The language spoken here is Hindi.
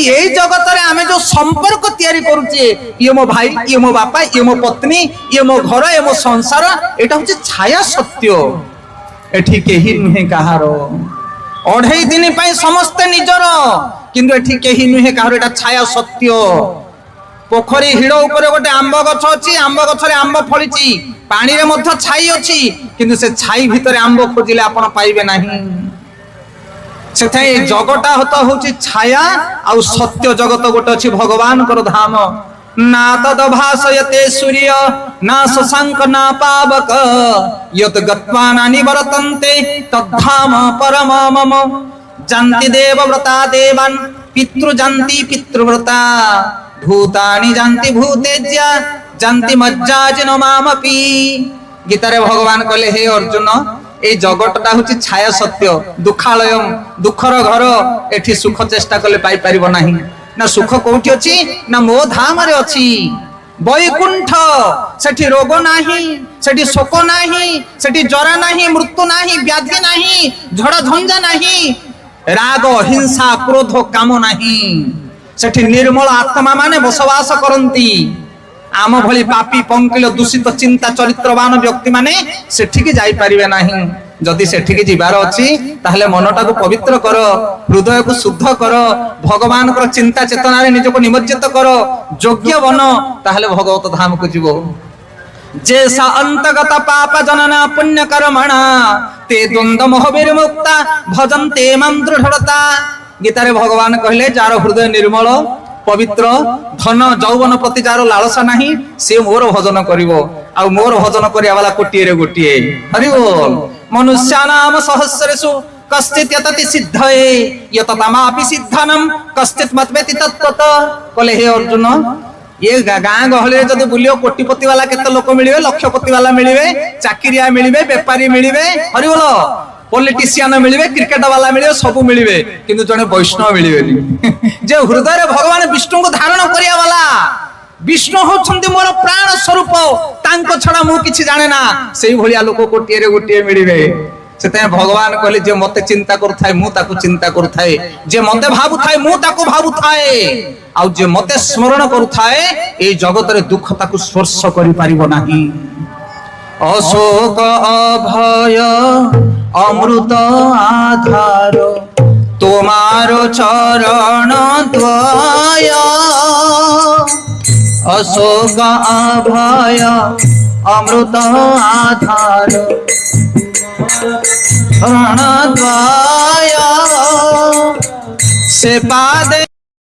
ये जगत रे आमे जो संपर्क तैयारी करूचे ये मो भाई ये मो बापा ये मो पत्नी ये मो घर ये मो संसार एटा होचे छाया सत्य एठी केही नुहे कहारो अढ़ाई दिन पाई समस्त निजर किंतु एठी केही नुहे कहारो एटा छाया सत्य पोखरी हिड़ ऊपर गोटे आंब गछ अछि आंब गछरे आंब फळिछि पानी रे मध्य छाई अछि किंतु से छाई भितरे आंब खोजिले आपण पाइबे नाही सेथाई जगटा होता होची छाया आउ सत्य जगत गोटे अछि भगवान कर धाम ना तद भासयते सूर्य ना शशांक ना पावक यत गत्वाना निवर्तन्ते तद्धाम परम मम जानति देवव्रता देवान् पितृ जानति पितृव्रता भूतानि जानति भूतेज्या जानति मज्जाजिनो मामपि गीता रे भगवान कहले हे अर्जुन ए जगतटा होची छाया सत्य दुखालयम दुखर घर एठी सुख चेष्टा कले पाई परिबो नाही ना सुख कोठी अछि ना मो धाम रे अछि वैकुंठ सेठी रोग नाही सेठी शोक नाही सेठी जरा नाही मृत्यु नाही व्याधि नाही झड़ झंझा नाही राग हिंसा क्रोध काम नाही सेठी निर्मल आत्मा माने बसवास करंती आम भली पापी पंकिल दूषित चिंता चरित्रवान व्यक्ति माने सेठिकी जाई परिबे नाही जदि सेठिकी जिबार अछि ताहले मनटा को पवित्र कर हृदय को शुद्ध कर भगवान कर चिंता चेतना रे निजको निमज्जित कर योग्य बन ताहले भगवत धाम को जीवो जे सा अंतगत पाप जनना पुण्य कर्मणा ते द्वंद्व मोह विमुक्ता भजन्ते मां दृढ़ता गीता रे भगवान कहले जार हृदय निर्मल पवित्र धन जौवन प्रति जार लालसा नाही से मोर भजन करिवो आ मोर भजन करिया वाला कोटिए रे गोटिए हरि बोल मनुष्यानाम सहस्रेषु कश्चित् यतति सिद्धये यततमापि सिद्धनम कश्चित् मतवेति तत्त्वत कहले हे अर्जुन ये गाँ गहली जदि बुलियो कोटिपति वाला केते लोक मिलिबे लक्षपति वाला मिलिबे चाकिरिया मिलिबे व्यापारी मिलिबे हरि बोल पॉलिटिशियन मिलिबे क्रिकेट वाला मिलिबे सब मिलिबे किंतु जने वैष्णव मिलिबेनी जे हृदय भगवान विष्णु को धारण करिया वाला विष्णु होछंती मोर प्राण स्वरूप तांको छडा मु किछि जाने ना सेही भलिया लोक कोटिए रे गोटिए मिलिबे सेते भगवान कहले जे मते चिंता करथाय मु ताको चिंता करथाय जे मते भाबुथाय मु ताको भाबुथाय आ जे मते स्मरण करथाय ए जगत रे दुख ताको स्पर्श करि पारिबो नाही अशोक अभय अमृत आधार तुम्हारो चरण द्वय अशोक अभय अमृत आधार चरण द्वय से पादे